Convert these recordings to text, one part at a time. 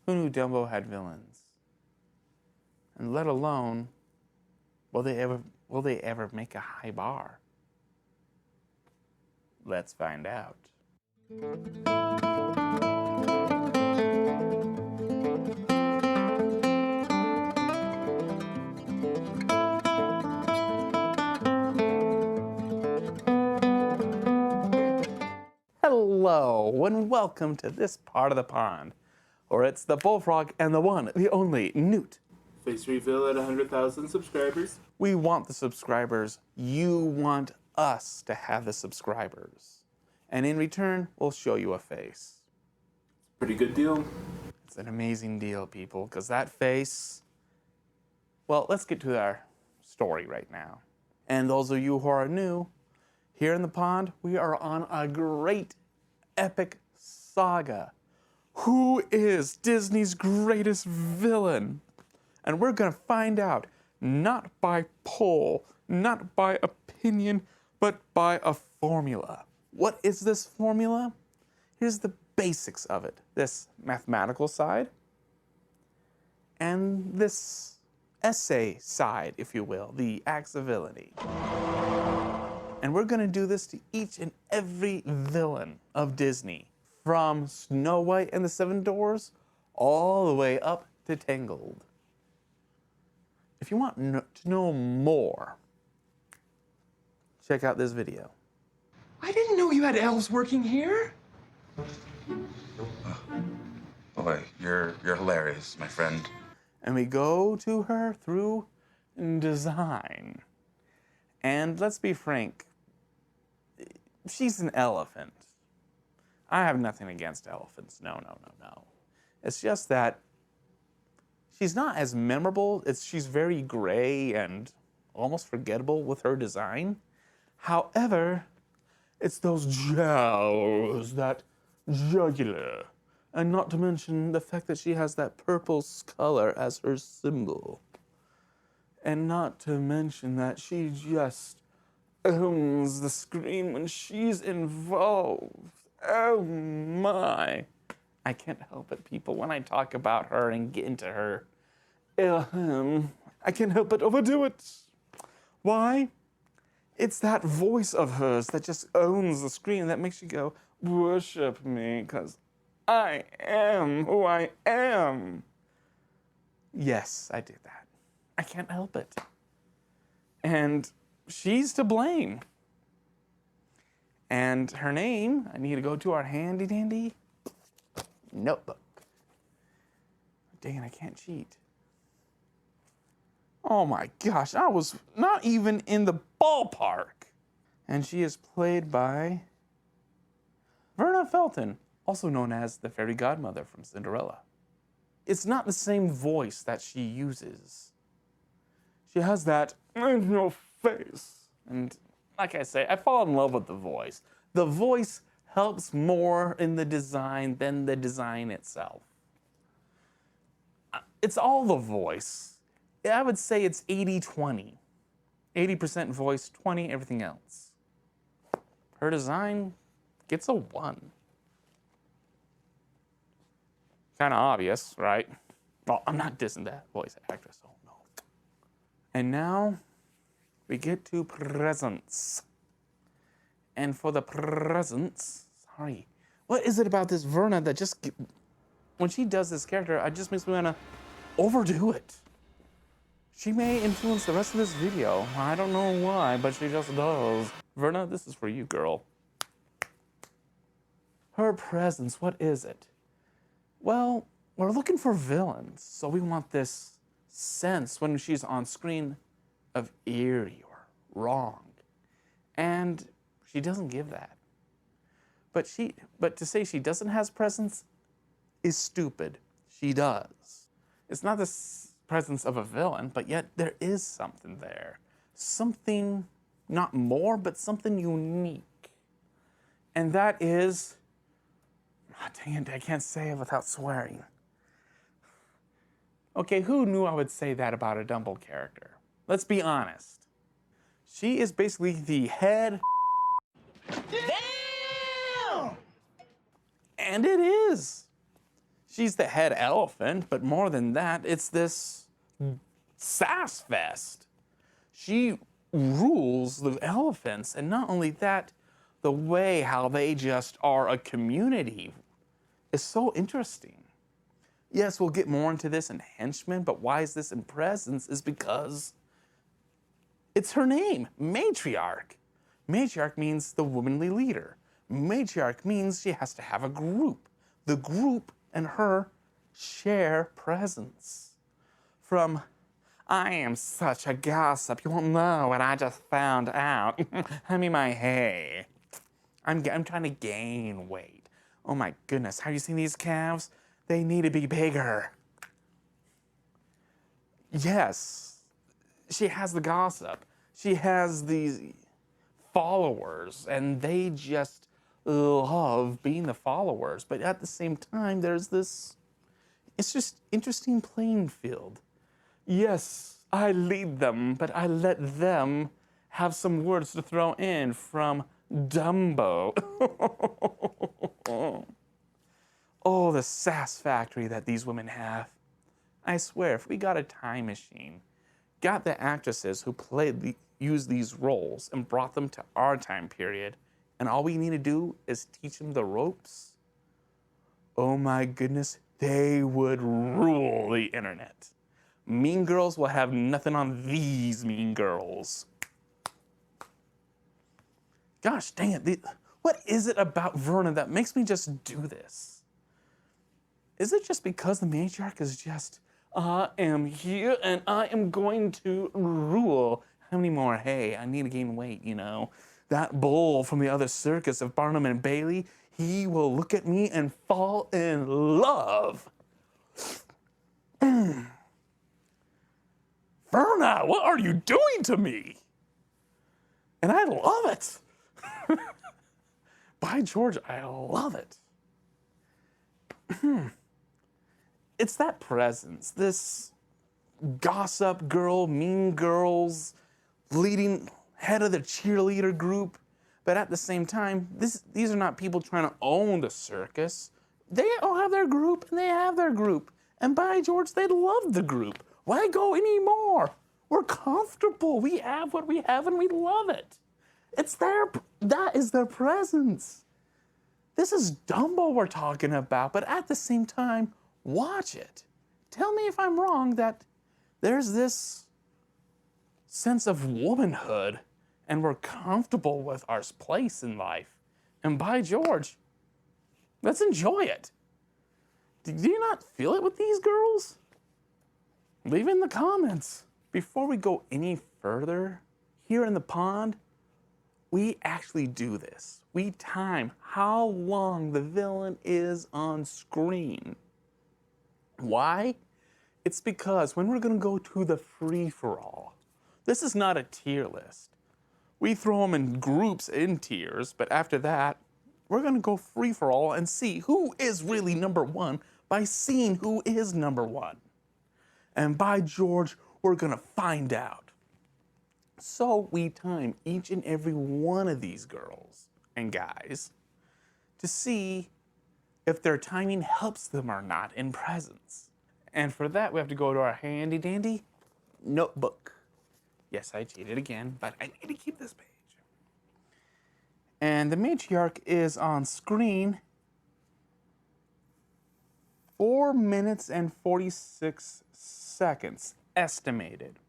Who knew Dumbo had villains? And let alone, will they ever make a high bar? Let's find out. Hello, and welcome to this part of the pond, where it's the Bullfrog and the one, the only, Newt. Face reveal at 100,000 subscribers. We want the subscribers. You want us to have the subscribers. And in return, we'll show you a face. Pretty good deal. It's an amazing deal, people, because that face... Well, let's get to our story right now. And those of you who are new, here in the pond, we are on a great epic saga. Who is Disney's greatest villain? And we're going to find out, not by poll, not by opinion, but by a formula. What is this formula? Here's the basics of it. This mathematical side, and this essay side, if you will, the acts of villainy. And we're going to do this to each and every villain of Disney, from Snow White and the Seven Dwarfs all the way up to Tangled. If you want to know more, check out this video. I didn't know you had elves working here. Boy, you're hilarious, my friend. And we go to her through design. And let's be frank, she's an elephant. I have nothing against elephants. No. It's just that she's not as memorable. She's very gray and almost forgettable with her design. However, it's those jowls, that jugular, and not to mention the fact that she has that purple color as her symbol. And not to mention that she just owns the screen when she's involved. Oh my. I can't help it, people, when I talk about her and get into her. I can't help but overdo it. Why? It's that voice of hers that just owns the screen that makes you go, worship me, because I am who I am. Yes, I did that. I can't help it. And she's to blame. And her name, I need to go to our handy dandy notebook. Dang it, I can't cheat. Oh my gosh, I was not even in the ballpark. And she is played by Verna Felton, also known as the fairy godmother from Cinderella. It's not the same voice that she uses. She has that in your face. And like I say, I fall in love with the voice. The voice helps more in the design than the design itself. It's all the voice. I would say it's 80-20. 80% voice, 20 everything else. Her design gets a 1. Kind of obvious, right? Well, I'm not dissing that voice actress, oh no. And now we get to presents. And for the presents, sorry, what is it about this Verna that just, when she does this character, it just makes me want to overdo it. She may influence the rest of this video. I don't know why, but she just does. Verna, this is for you, girl. Her presence, what is it? Well, we're looking for villains, so we want this sense when she's on screen of eerie or wrong. And she doesn't give that. But to say she doesn't have presence is stupid. She does. It's not the presence of a villain, but yet there is something there. Something, not more, but something unique. And that is, oh, dang it, I can't say it without swearing. Okay, who knew I would say that about a Dumbo character? Let's be honest. She is basically the head. Damn! And it is. She's the head elephant, but more than that, it's this sass fest. She rules the elephants, and not only that, the way how they just are a community is so interesting. Yes, we'll get more into this in Henchmen, but why is this in Presence is because it's her name, Matriarch. Matriarch means the womanly leader. Matriarch means she has to have a group. The group and her share presence. From, I am such a gossip, you won't know what I just found out. Hand me my hay. I'm trying to gain weight. Oh my goodness, have you seen these calves? They need to be bigger. Yes, she has the gossip. She has these followers, and they just love being the followers. But at the same time, there's this, it's just interesting playing field. Yes, I lead them, but I let them have some words to throw in from Dumbo. Oh, the sass factory that these women have. I swear, if we got a time machine, got the actresses who used these roles and brought them to our time period, and all we need to do is teach them the ropes, oh my goodness, they would rule the internet. Mean Girls will have nothing on these mean girls. Gosh dang it, what is it about Verna that makes me just do this? Is it just because the matriarch is just, I am here and I am going to rule? How many more? Hey, I need to gain weight, you know. That bull from the other circus of Barnum and Bailey, he will look at me and fall in love. Verna, what are you doing to me? And I love it. By George, I love it. It's that presence, this gossip girl, mean girls, leading head of the cheerleader group. But at the same time, these are not people trying to own the circus. They all have their group, and they have their group. And by George, they love the group. Why go anymore? We're comfortable. We have what we have, and we love it. That is their presence. This is Dumbo we're talking about, but at the same time, watch it. Tell me if I'm wrong that there's this sense of womanhood and we're comfortable with our place in life. And by George, let's enjoy it. Do you not feel it with these girls? Leave in the comments. Before we go any further, here in the pond, we actually do this. We time how long the villain is on screen. Why? It's because when we're gonna go to the free-for-all, this is not a tier list. We throw them in groups in tiers, but after that, we're gonna go free-for-all and see who is really number one by seeing who is number one. And by George, we're gonna find out. So we time each and every one of these girls and guys to see if their timing helps them or not in presence. And for that, we have to go to our handy dandy notebook. Yes, I cheated again, but I need to keep this page. And the matriarch is on screen 4 minutes and 46 seconds estimated.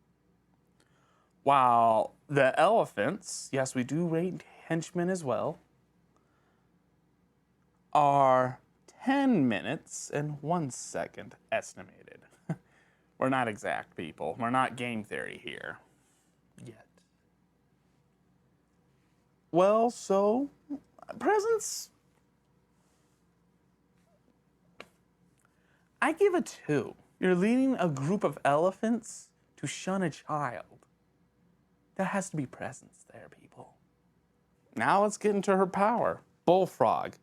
While the elephants, yes, we do rate henchmen as well, are 10 minutes and 1 second estimated. We're not exact, people. We're not game theory here yet. Well, so, presents, I give a 2. You're leading a group of elephants to shun a child. There has to be presence there, people. Now let's get into her power. Bullfrog.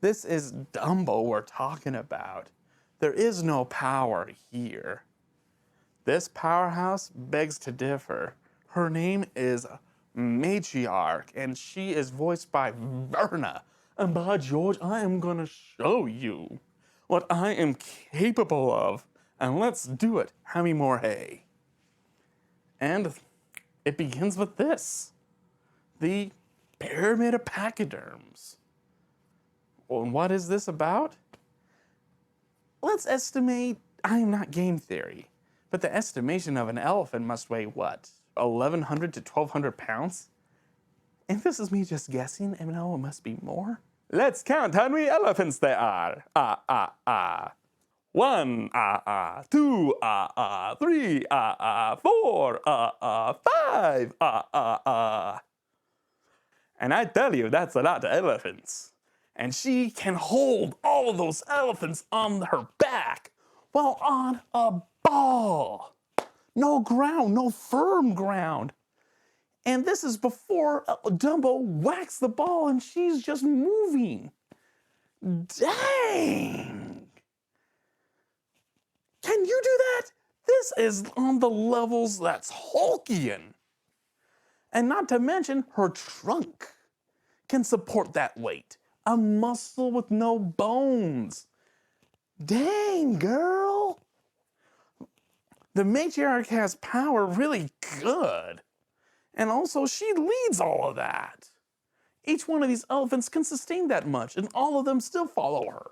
This is Dumbo we're talking about. There is no power here. This powerhouse begs to differ. Her name is Matriarch, and she is voiced by Verna. And by George, I am gonna show you. what I am capable of, and let's do it. Have me more hay. And it begins with this. The Pyramid of Pachyderms. Well, and what is this about? Let's estimate, I am not game theory, but the estimation of an elephant must weigh what? 1,100 to 1,200 pounds? And this is me just guessing, and no, it must be more. Let's count how many elephants there are. 1, 2, 3, 4, 5, And I tell you, that's a lot of elephants. And she can hold all of those elephants on her back while on a ball. No ground, no firm ground. And this is before Dumbo whacks the ball and she's just moving. Dang! Can you do that? This is on the levels that's Hulkian. And not to mention, her trunk can support that weight. A muscle with no bones. Dang, girl. The Matriarch has power really good. And also, she leads all of that. Each one of these elephants can sustain that much, and all of them still follow her.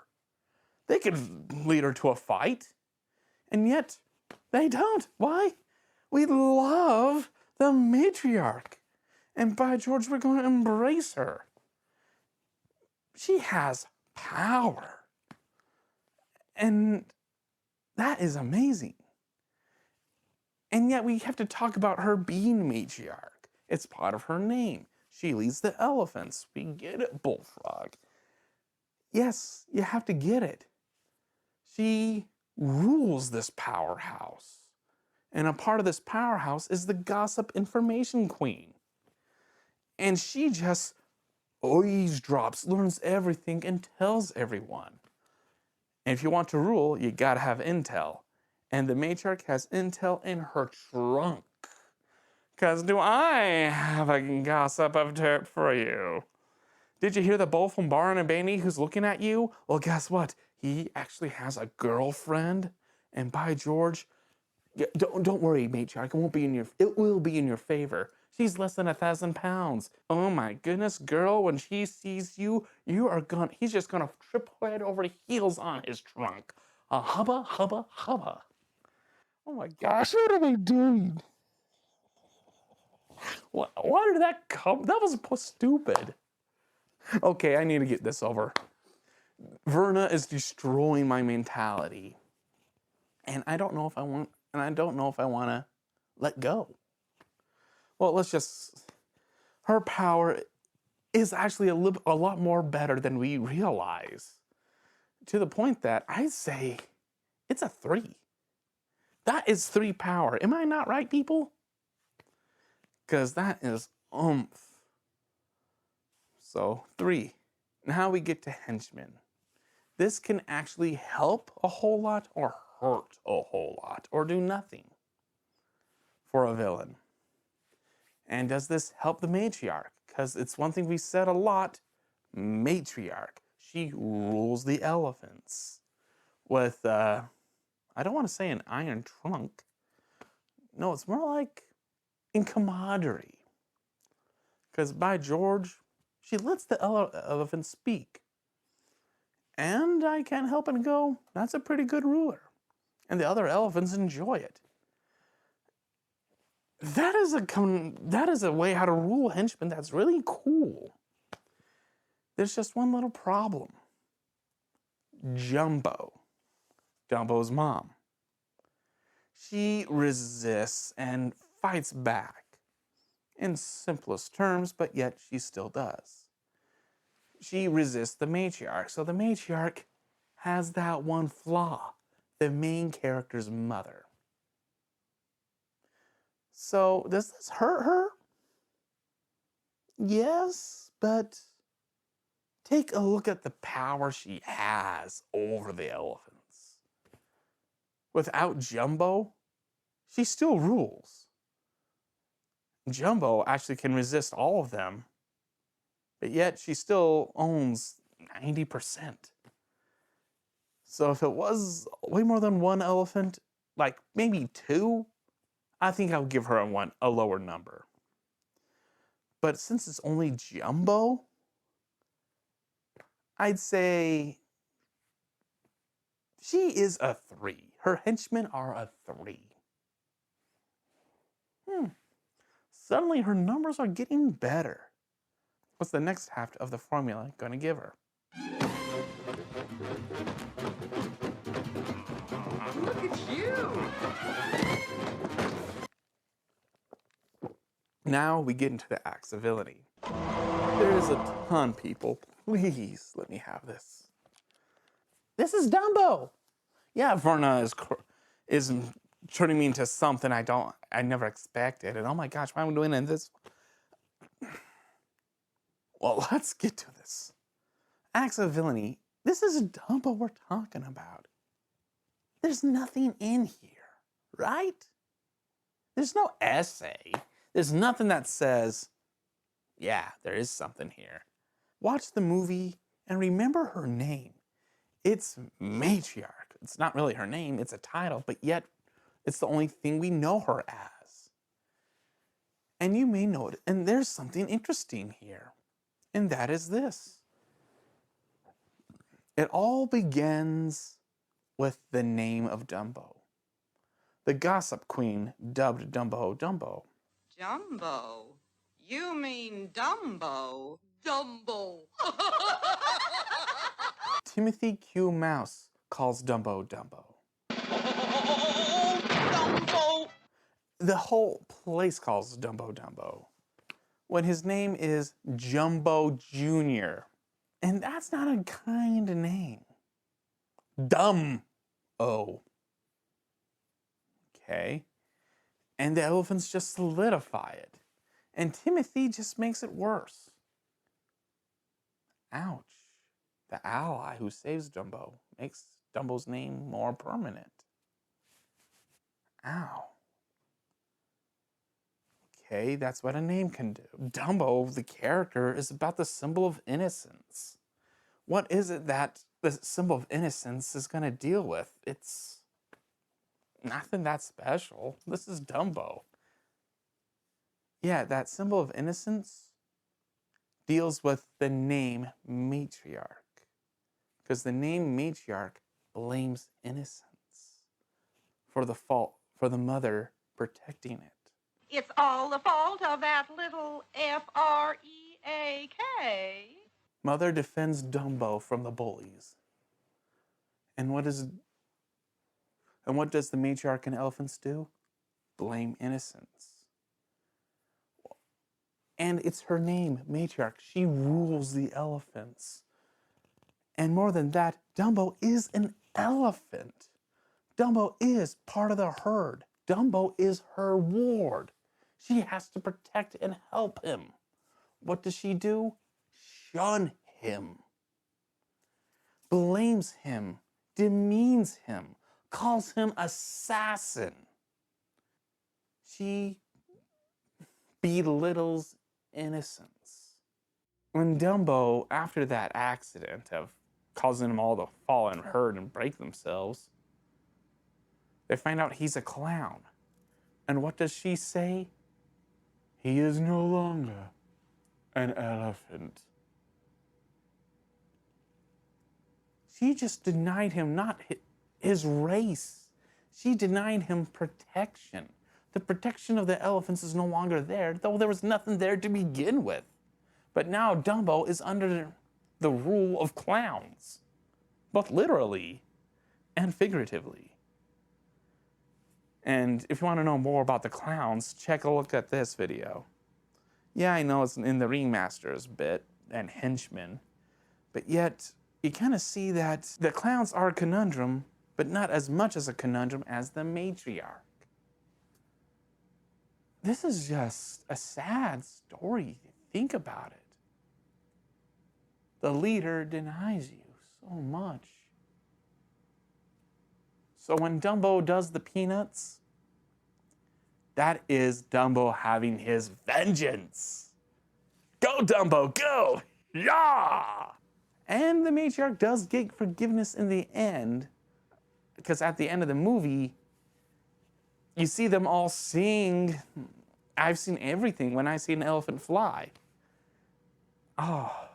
They could lead her to a fight, and yet they don't. Why? We love the Matriarch. And by George, we're going to embrace her. She has power. And that is amazing. And yet we have to talk about her being Matriarch. It's part of her name. She leads the elephants. We get it, Bullfrog. Yes, you have to get it. She rules this powerhouse. And a part of this powerhouse is the Gossip Information Queen. And she just eavesdrops, learns everything, and tells everyone. And if you want to rule, you gotta have intel. And the Matriarch has intel in her trunk. 'Cause do I have a gossip of dirt for you? Did you hear the bull from Baron and Bainey who's looking at you? Well, guess what? He actually has a girlfriend. And by George, don't worry, Matriarch. It will be in your favor. She's less than 1,000 pounds. Oh my goodness, girl, when she sees you, he's just gonna trip head over heels on his trunk. A hubba, hubba, hubba. Oh my gosh, what are they doing? Why did that come? That was stupid. Okay, I need to get this over. Verna is destroying my mentality. And I don't know if I want to let go. Well, her power is actually a lot more better than we realize. To the point that I say it's a 3. That is 3 power. Am I not right, people? Because that is oomph. So 3. Now we get to henchmen. This can actually help a whole lot or hurt a whole lot or do nothing for a villain. And does this help the Matriarch? Because it's one thing we said a lot. Matriarch. She rules the elephants. With, I don't want to say an iron trunk. No, it's more like in camaraderie. Because by George, she lets the elephant speak. And I can't help but go, that's a pretty good ruler. And the other elephants enjoy it. That is a way how to rule henchmen that's really cool. There's just one little problem. Dumbo's mom. She resists and fights back. In simplest terms, but yet she still does. She resists the Matriarch, so the Matriarch has that one flaw. The main character's mother. So, does this hurt her? Yes, but take a look at the power she has over the elephants. Without Dumbo, she still rules. Dumbo actually can resist all of them, but yet she still owns 90%. So if it was way more than one elephant, like maybe two, I think I would give her a lower number. But since it's only Jumbo, I'd say she is a 3. Her henchmen are a 3. Suddenly her numbers are getting better. What's the next half of the formula going to give her? Look at you! Now we get into the acts of villainy. There's a ton, people. Please let me have this. This is Dumbo. Yeah, Verna is turning me into something I never expected. And oh my gosh, why am I doing this? Well, let's get to this. Acts of villainy. This is Dumbo we're talking about. There's nothing in here, right? There's no essay. There's nothing that says, yeah, there is something here. Watch the movie and remember her name. It's Matriarch. It's not really her name, it's a title, but yet it's the only thing we know her as. And you may know it, and there's something interesting here, and that is this. It all begins with the name of Dumbo. The gossip queen dubbed Dumbo Dumbo. Jumbo? You mean Dumbo? Dumbo. Timothy Q. Mouse calls Dumbo Dumbo. Oh, Dumbo! The whole place calls Dumbo Dumbo, when his name is Jumbo Jr. And that's not a kind name. Dumb-o. Okay. And the elephants just solidify it. And Timothy just makes it worse. Ouch. The ally who saves Dumbo makes Dumbo's name more permanent. Ow. Okay, that's what a name can do. Dumbo, the character, is about the symbol of innocence. What is it that the symbol of innocence is going to deal with? It's nothing that special. This is Dumbo. Yeah, that symbol of innocence deals with the name Matriarch. Because the name Matriarch blames innocence for the fault, for the mother protecting it. It's all the fault of that little Freak. Mother defends Dumbo from the bullies. And what does the matriarch and elephants do? Blame innocence. And it's her name, Matriarch. She rules the elephants. And more than that, Dumbo is an elephant. Dumbo is part of the herd. Dumbo is her ward. She has to protect and help him. What does she do? Shun him. Blames him. Demeans him. Calls him assassin. She belittles innocence. When Dumbo, after that accident of causing them all to fall and hurt and break themselves, they find out he's a clown. And what does she say? He is no longer an elephant. She just denied him not his race. She denied him protection. The protection of the elephants is no longer there, though there was nothing there to begin with. But now Dumbo is under the rule of clowns, both literally and figuratively. And if you want to know more about the clowns, check a look at this video. Yeah, I know it's in the Ringmasters bit and henchmen, but yet you kind of see that the clowns are a conundrum, but not as much as a conundrum as the matriarch. This is just a sad story. Think about it. The leader denies you so much. So when Dumbo does the peanuts, that is Dumbo having his vengeance. Go, Dumbo, go! Yeah! And the matriarch does get forgiveness in the end, because at the end of the movie, you see them all sing, I've seen everything when I see an elephant fly. Oh.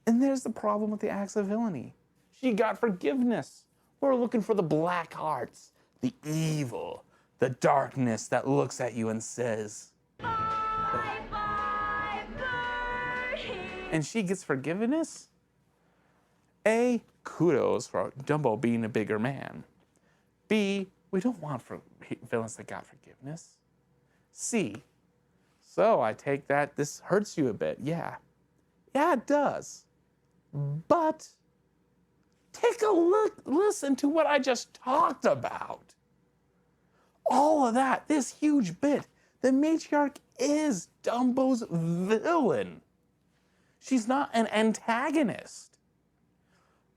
And there's the problem with the acts of villainy. She got forgiveness. We're looking for the black hearts, the evil, the darkness that looks at you and says, Bye, bye, birdie. and she gets forgiveness? A, kudos for Dumbo being a bigger man. B, we don't want villains that got forgiveness. C, so I take that this hurts you a bit. Yeah. Yeah, it does. But take a look, listen to what I just talked about. All of that, this huge bit. The matriarch is Dumbo's villain. She's not an antagonist.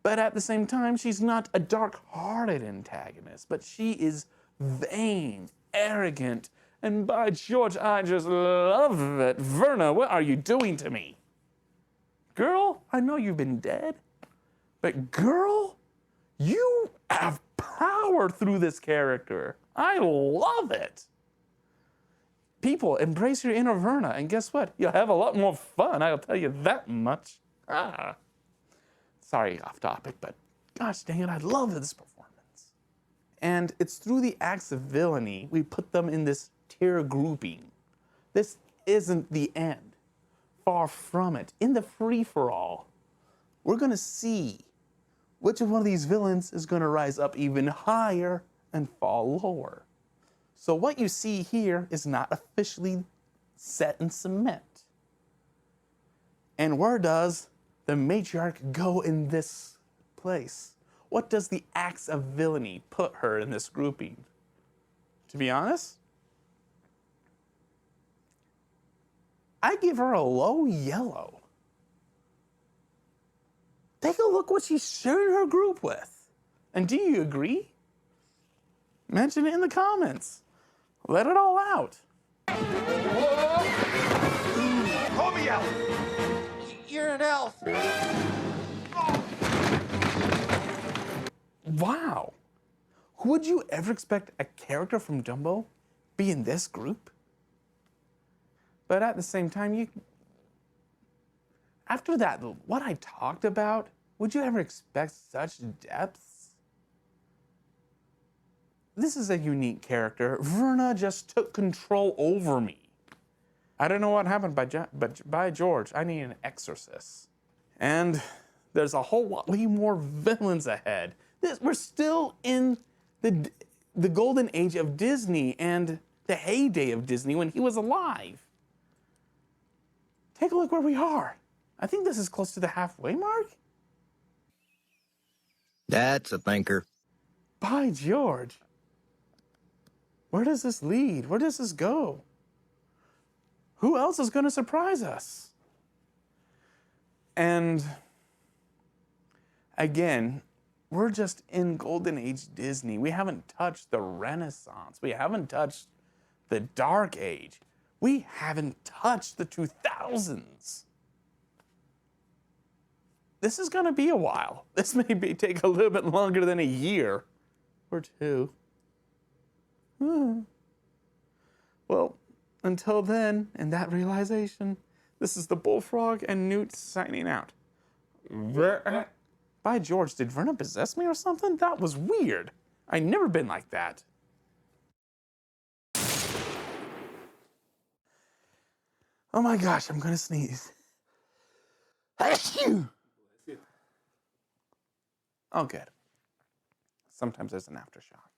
But at the same time, she's not a dark-hearted antagonist, but she is vain, arrogant, and by George, I just love it. Verna, what are you doing to me? Girl, I know you've been dead, but girl, you have power through this character. I love it. People, embrace your inner Verna, and guess what? You'll have a lot more fun, I'll tell you that much. Sorry, off topic, but gosh dang it, I love this performance. And it's through the acts of villainy we put them in this tier grouping. This isn't the end. Far from it. In the free-for-all, we're going to see which one of these villains is going to rise up even higher and fall lower. So what you see here is not officially set in cement. And where does the matriarch go in this place? What does the acts of villainy put her in this grouping? To be honest, I give her a low yellow. Take a look what she's sharing her group with. And do you agree? Mention it in the comments. Let it all out. Call me out. You're an elf. Wow. Would you ever expect a character from Dumbo be in this group? But at the same time, after that, what I talked about, would you ever expect such depths? This is a unique character. Verna just took control over me. I don't know what happened, but by George, I need an exorcist. And there's a whole lot way more villains ahead. We're still in the golden age of Disney and the heyday of Disney when he was alive. Take a look where we are. I think this is close to the halfway mark. That's a thinker. By George. Where does this lead? Where does this go? Who else is going to surprise us? And again, we're just in Golden Age Disney. We haven't touched the Renaissance. We haven't touched the Dark Age. We haven't touched the 2000s. This is going to be a while. This may take a little bit longer than a year or two. Well, until then, and that realization, this is the Bullfrog and Newt signing out. By George, did Verna possess me or something? That was weird. I've never been like that. Oh my gosh, I'm gonna sneeze. Oh, good. Sometimes there's an aftershock.